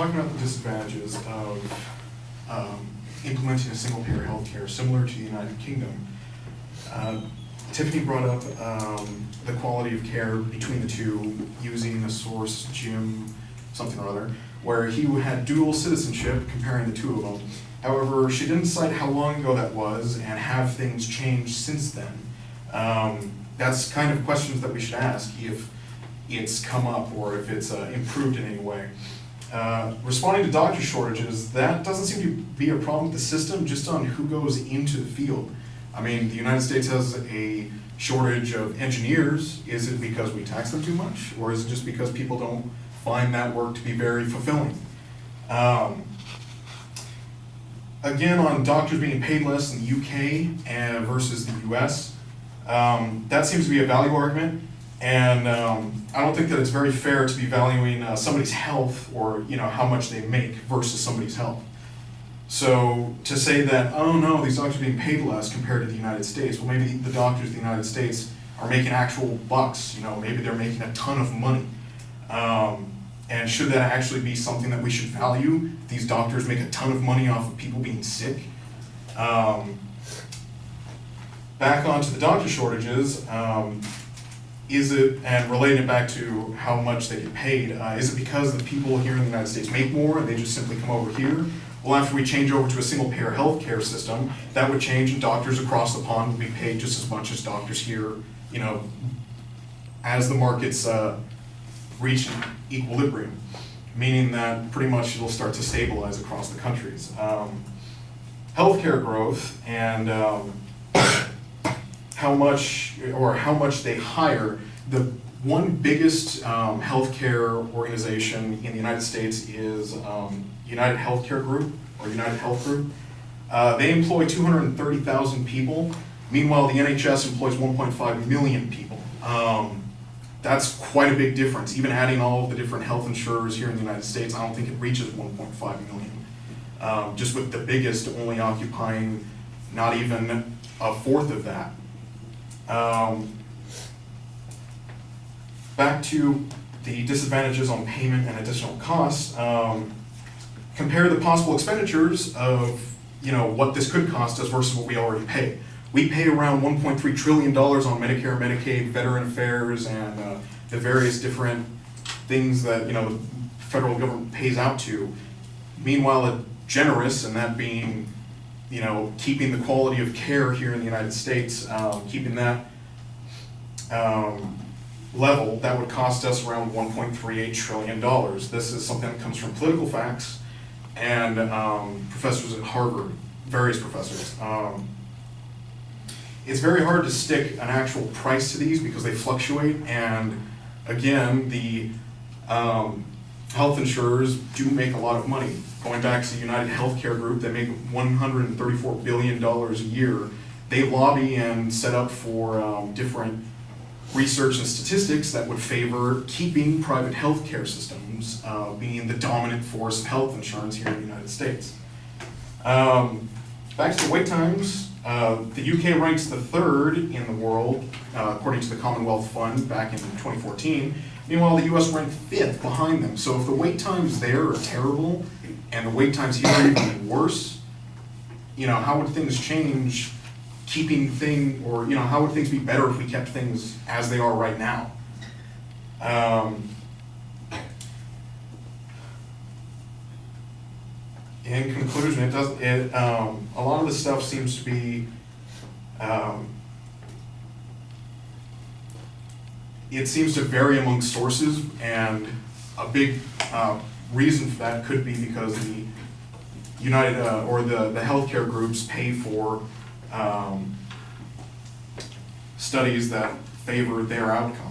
talking about the disadvantages of implementing a single-payer healthcare similar to the United Kingdom, Tiffany brought up the quality of care between the two using a source, Jim something or other, where he had dual citizenship comparing the two of them. However, she didn't cite how long ago that was and have things changed since then. That's kind of questions that we should ask if it's come up or if it's improved in any way. Responding to doctor shortages, that doesn't seem to be a problem with the system, just on who goes into the field. I mean, the United States has a shortage of engineers. Is it because we tax them too much? Or is it just because people don't find that work to be very fulfilling? Again, on doctors being paid less in the UK versus the US, that seems to be a value argument. And I don't think that it's very fair to be valuing somebody's health or how much they make versus somebody's health. So to say that, oh no, these doctors are being paid less compared to the United States, well maybe the doctors in the United States are making actual bucks, maybe they're making a ton of money. And should that actually be something that we should value? These doctors make a ton of money off of people being sick. Back onto the doctor shortages, is it, and relating it back to how much they get paid, is it because the people here in the United States make more and they just simply come over here? Well, after we change over to a single-payer healthcare system, that would change and doctors across the pond would be paid just as much as doctors here, as the markets reach an equilibrium, meaning that pretty much it'll start to stabilize across the countries. Healthcare growth and how much they hire. The one biggest healthcare organization in the United States is United Healthcare Group, or United Health Group. They employ 230,000 people. Meanwhile, the NHS employs 1.5 million people. That's quite a big difference. Even adding all of the different health insurers here in the United States, I don't think it reaches 1.5 million. Just with the biggest only occupying not even a fourth of that. Back to the disadvantages on payment and additional costs. Compare the possible expenditures of what this could cost us versus what we already pay. We pay around $1.3 trillion on Medicare, Medicaid, Veteran Affairs, and the various different things that the federal government pays out to. Meanwhile, generous, and that being keeping the quality of care here in the United States, keeping that level, that would cost us around $1.38 trillion. This is something that comes from Political Facts and professors at Harvard, various professors. It's very hard to stick an actual price to these because they fluctuate, and again, the health insurers do make a lot of money. Going back to the United Healthcare Group, they make $134 billion a year. They lobby and set up for different research and statistics that would favor keeping private healthcare systems being the dominant force of health insurance here in the United States. Back to the wait times. The UK ranks the third in the world, according to the Commonwealth Fund back in 2014. Meanwhile, the US ranked fifth behind them. So if the wait times there are terrible, and the wait times here are even worse, how would things change how would things be better if we kept things as they are right now? In conclusion, a lot of the stuff seems to be, it seems to vary among sources, and a big reason for that could be because the United or the healthcare groups pay for studies that favor their outcome.